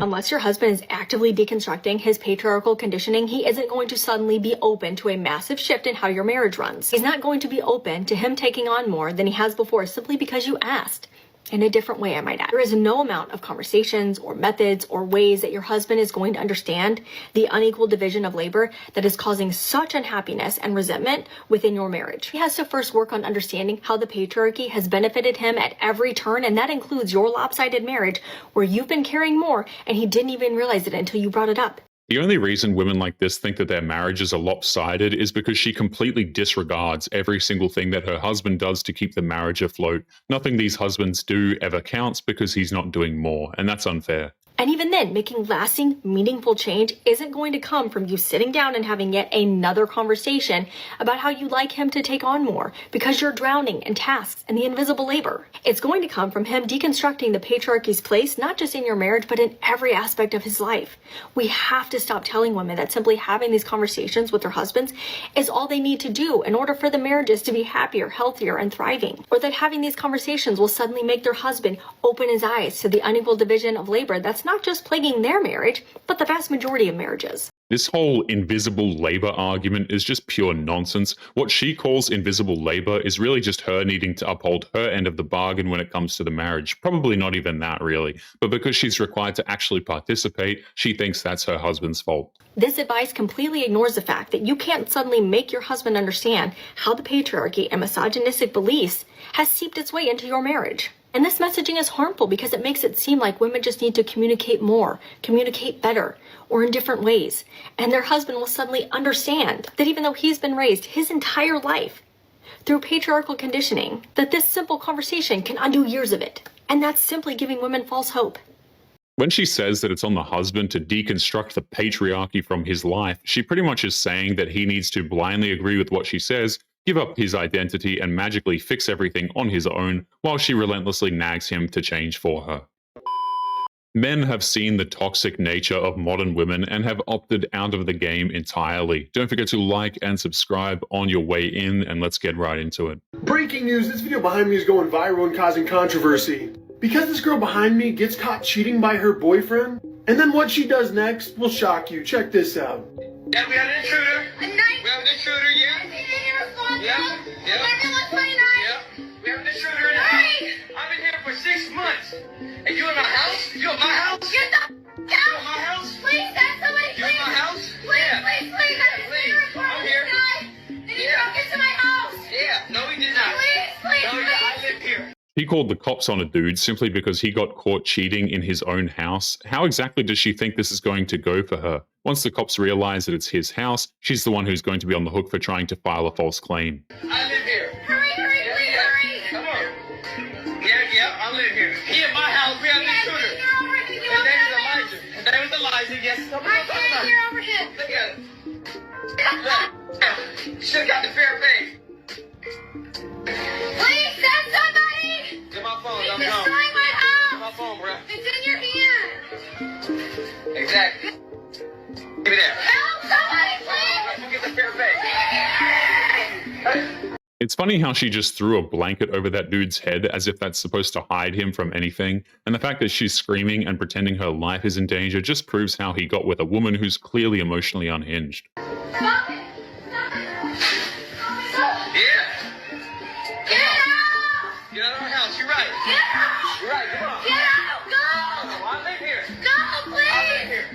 Unless your husband is actively deconstructing his patriarchal conditioning, he isn't going to suddenly be open to a massive shift in how your marriage runs. He's not going to be open to him taking on more than he has before simply because you asked. In a different way, I might add. There is no amount of conversations or methods or ways that your husband is going to understand the unequal division of labor that is causing such unhappiness and resentment within your marriage. He has to first work on understanding how the patriarchy has benefited him at every turn, and that includes your lopsided marriage where you've been carrying more and he didn't even realize it until you brought it up. The only reason women like this think that their marriages are lopsided is because she completely disregards every single thing that her husband does to keep the marriage afloat. Nothing these husbands do ever counts because he's not doing more, and that's unfair. And even then, making lasting, meaningful change isn't going to come from you sitting down and having yet another conversation about how you'd like him to take on more because you're drowning in tasks and the invisible labor. It's going to come from him deconstructing the patriarchy's place, not just in your marriage, but in every aspect of his life. We have to stop telling women that simply having these conversations with their husbands is all they need to do in order for the marriages to be happier, healthier, and thriving. Or that having these conversations will suddenly make their husband open his eyes to the unequal division of labor that's not just plaguing their marriage, but the vast majority of marriages. This whole invisible labor argument is just pure nonsense. What she calls invisible labor is really just her needing to uphold her end of the bargain when it comes to the marriage. Probably not even that, really. But because she's required to actually participate, she thinks that's her husband's fault. This advice completely ignores the fact that you can't suddenly make your husband understand how the patriarchy and misogynistic beliefs has seeped its way into your marriage. And this messaging is harmful because it makes it seem like women just need to communicate more, communicate better, or in different ways. And their husband will suddenly understand that even though he's been raised his entire life through patriarchal conditioning, that this simple conversation can undo years of it. And that's simply giving women false hope. When she says that it's on the husband to deconstruct the patriarchy from his life, she pretty much is saying that he needs to blindly agree with what she says, give up his identity, and magically fix everything on his own, while she relentlessly nags him to change for her. Men have seen the toxic nature of modern women and have opted out of the game entirely. Don't forget to like and subscribe on your way in, and let's get right into it. Breaking news, this video behind me is going viral and causing controversy. Because this girl behind me gets caught cheating by her boyfriend, and then what she does next will shock you. Check this out. Yeah, we have an intruder. We have an intruder, yeah. Yeah. We have an intruder in the house. I've been here for 6 months. And you in my house? You in my house? Get the out! You in my house? Please, send somebody, You please! in my house? Please, Yeah. please! I'm here. And he broke into my house! Yeah. No, he did not. Please, No, I live here. He called the cops on a dude simply because he got caught cheating in his own house. How exactly does she think this is going to go for her? Once the cops realize that it's his house, she's the one who's going to be on the hook for trying to file a false claim. I live here. Hurry, please, hurry! Come on. Yeah, I live here. He in my house. We have an intruder. Can you His open name is it? Elijah. His name is Elijah. Yes. Come on, I can't hear over him! Look at it. Look. Should have got the fair pay. Please, send somebody! Get my phone. He's I'm destroying gone. my Get my house! phone, bro. It's in your hand! Exactly. Give me that. Help somebody, please! Let's get the fair pay. It's funny how she just threw a blanket over that dude's head as if that's supposed to hide him from anything, and the fact that she's screaming and pretending her life is in danger just proves how he got with a woman who's clearly emotionally unhinged. Stop it! Stop it! Stop it! Yeah. Get out! Get out of our house. You're right. Get out! You're right. Come on. Get out! Go! I live here. Go, I live please! here.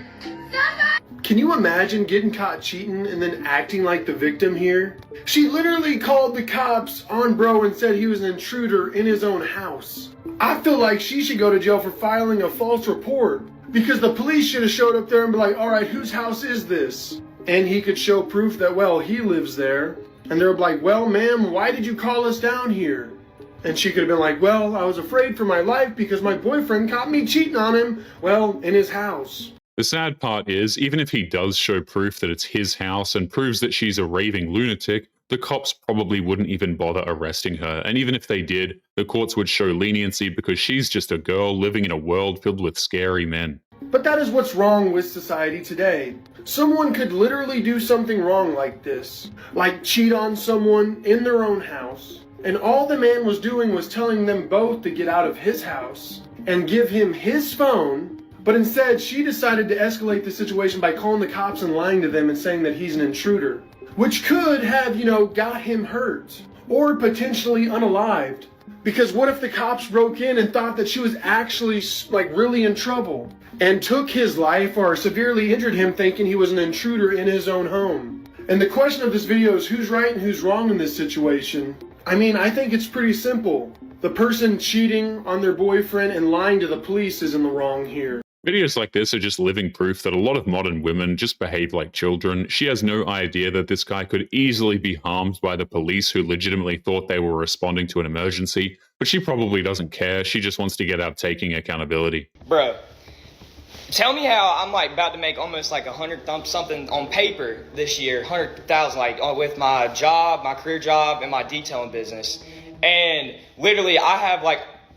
Somebody! Can you imagine getting caught cheating and then acting like the victim here? She literally called the cops on bro and said he was an intruder in his own house. I feel like she should go to jail for filing a false report because the police should have showed up there and be like, all right, whose house is this? And he could show proof that, well, he lives there. And they're like, well, ma'am, why did you call us down here? And she could have been like, well, I was afraid for my life because my boyfriend caught me cheating on him, well, in his house. The sad part is, even if he does show proof that it's his house and proves that she's a raving lunatic, the cops probably wouldn't even bother arresting her. And even if they did, the courts would show leniency because she's just a girl living in a world filled with scary men. But that is what's wrong with society today. Someone could literally do something wrong like this, like cheat on someone in their own house, and all the man was doing was telling them both to get out of his house and give him his phone But instead, she decided to escalate the situation by calling the cops and lying to them and saying that he's an intruder, which could have, got him hurt or potentially unalived. Because what if the cops broke in and thought that she was actually really in trouble and took his life or severely injured him thinking he was an intruder in his own home? And the question of this video is who's right and who's wrong in this situation. I think it's pretty simple. The person cheating on their boyfriend and lying to the police is in the wrong here. Videos like this are just living proof that a lot of modern women just behave like children. She has no idea that this guy could easily be harmed by the police who legitimately thought they were responding to an emergency, but she probably doesn't care. She just wants to get out taking accountability. Bro, tell me how I'm about to make almost 100 something on paper this year, 100,000 with my job, my career job, and my detailing business. And literally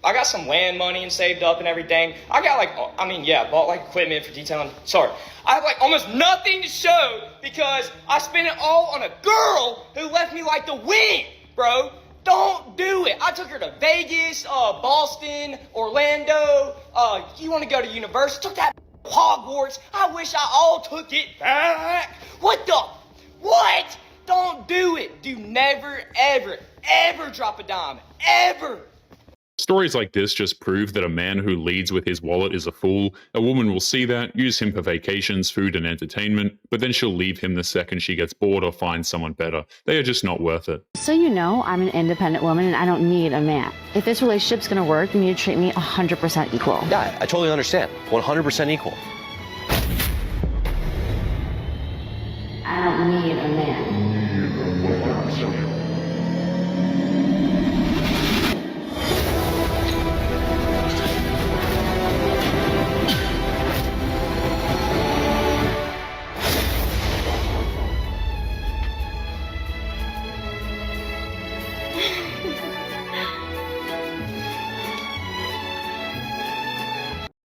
I got some land money and saved up and everything. I got bought equipment for detailing. Sorry. I have almost nothing to show because I spent it all on a girl who left me like the wind, bro. Don't do it. I took her to Vegas, Boston, Orlando. You want to go to university? Took that Hogwarts. I wish I all took it back. What? Don't do it. Do never, ever, ever drop a dime. Ever. Stories like this just prove that a man who leads with his wallet is a fool. A woman will see that, use him for vacations, food, and entertainment, but then she'll leave him the second she gets bored or finds someone better. They are just not worth it. So I'm an independent woman and I don't need a man. If this relationship's gonna work, you need to treat me 100% equal. Yeah, I totally understand. 100% equal. I don't need a man.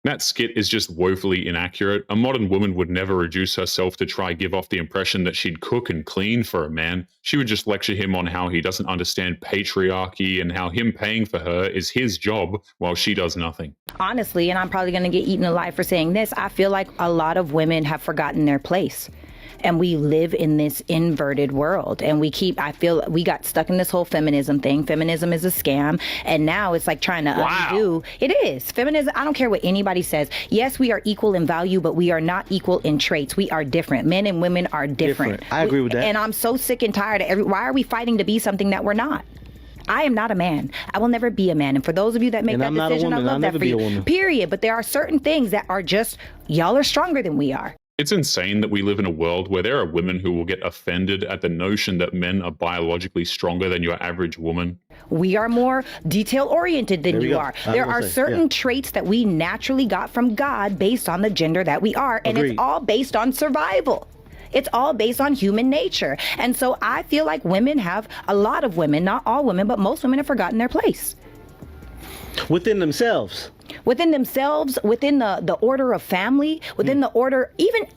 That skit is just woefully inaccurate. A modern woman would never reduce herself to try give off the impression that she'd cook and clean for a man. She would just lecture him on how he doesn't understand patriarchy and how him paying for her is his job while she does nothing. Honestly, and I'm probably going to get eaten alive for saying this, I feel like a lot of women have forgotten their place. And we live in this inverted world. And I feel we got stuck in this whole feminism thing. Feminism is a scam. And now it's trying to undo. It is. Feminism, I don't care what anybody says. Yes, we are equal in value, but we are not equal in traits. We are different. Men and women are different. I agree with that. And I'm so sick and tired of why are we fighting to be something that we're not? I am not a man. I will never be a man. And for those of you that make that decision, I love that for you. Period. But there are certain things that are just, y'all are stronger than we are. It's insane that we live in a world where there are women who will get offended at the notion that men are biologically stronger than your average woman. We are more detail-oriented than you are. There are certain traits that we naturally got from God based on the gender that we are, and it's all based on survival. It's all based on human nature. And so I feel like a lot of women, not all women, but most women have forgotten their place. Within themselves, within the order of family, within the order, even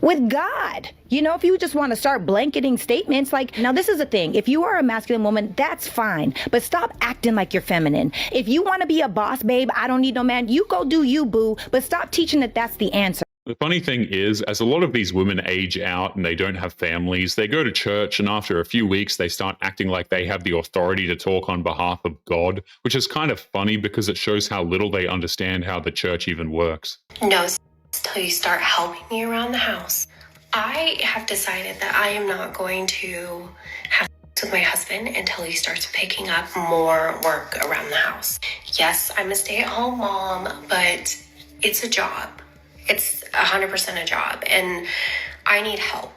with God. If you just want to start blanketing statements now this is the thing. If you are a masculine woman, that's fine. But stop acting like you're feminine. If you want to be a boss babe, I don't need no man. You go do you, boo. But stop teaching that that's the answer. The funny thing is, as a lot of these women age out and they don't have families, they go to church and after a few weeks they start acting like they have the authority to talk on behalf of God, which is kind of funny because it shows how little they understand how the church even works. No, until you start helping me around the house. I have decided that I am not going to have sex with my husband until he starts picking up more work around the house. Yes, I'm a stay-at-home mom, but it's a job. It's 100% a job, and I need help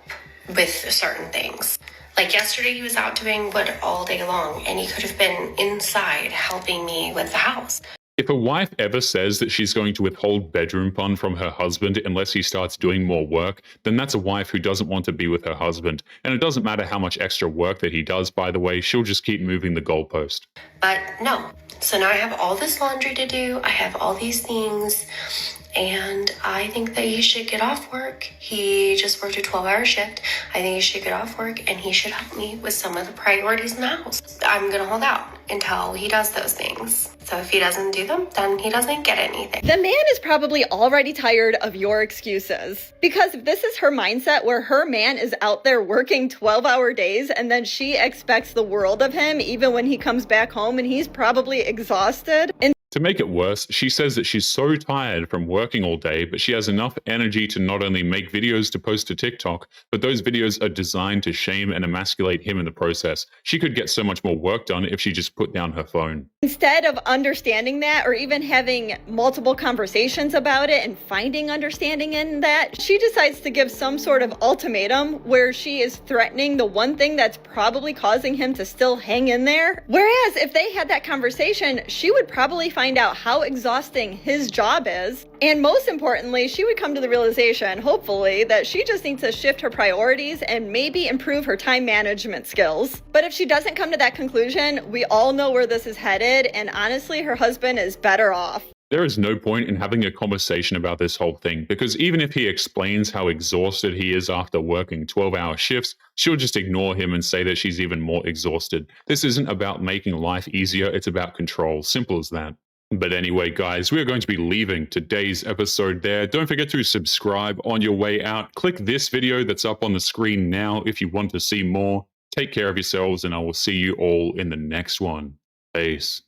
with certain things. Like yesterday, he was out doing wood all day long, and he could have been inside helping me with the house. If a wife ever says that she's going to withhold bedroom fund from her husband unless he starts doing more work, then that's a wife who doesn't want to be with her husband. And it doesn't matter how much extra work that he does, by the way, she'll just keep moving the goalpost. But no. So now I have all this laundry to do. I have all these things. And I think that he should get off work. He just worked a 12-hour shift. I think he should get off work and he should help me with some of the priorities in the house. I'm going to hold out until he does those things. So if he doesn't do them, then he doesn't get anything. The man is probably already tired of your excuses. Because if this is her mindset where her man is out there working 12-hour days and then she expects the world of him even when he comes back home and he's probably exhausted. And to make it worse, she says that she's so tired from working all day, but she has enough energy to not only make videos to post to TikTok, but those videos are designed to shame and emasculate him in the process. She could get so much more work done if she just put down her phone. instead of understanding that or even having multiple conversations about it and finding understanding in that, she decides to give some sort of ultimatum where she is threatening the one thing that's probably causing him to still hang in there. Whereas if they had that conversation, she would probably find out how exhausting his job is. And most importantly, she would come to the realization, hopefully, that she just needs to shift her priorities and maybe improve her time management skills. But if she doesn't come to that conclusion, we all know where this is headed, and honestly, her husband is better off. There is no point in having a conversation about this whole thing, because even if he explains how exhausted he is after working 12-hour shifts, she'll just ignore him and say that she's even more exhausted. This isn't about making life easier, it's about control. Simple as that. But anyway, guys, we are going to be leaving today's episode there. Don't forget to subscribe on your way out. Click this video that's up on the screen now if you want to see more. Take care of yourselves, and I will see you all in the next one. Peace.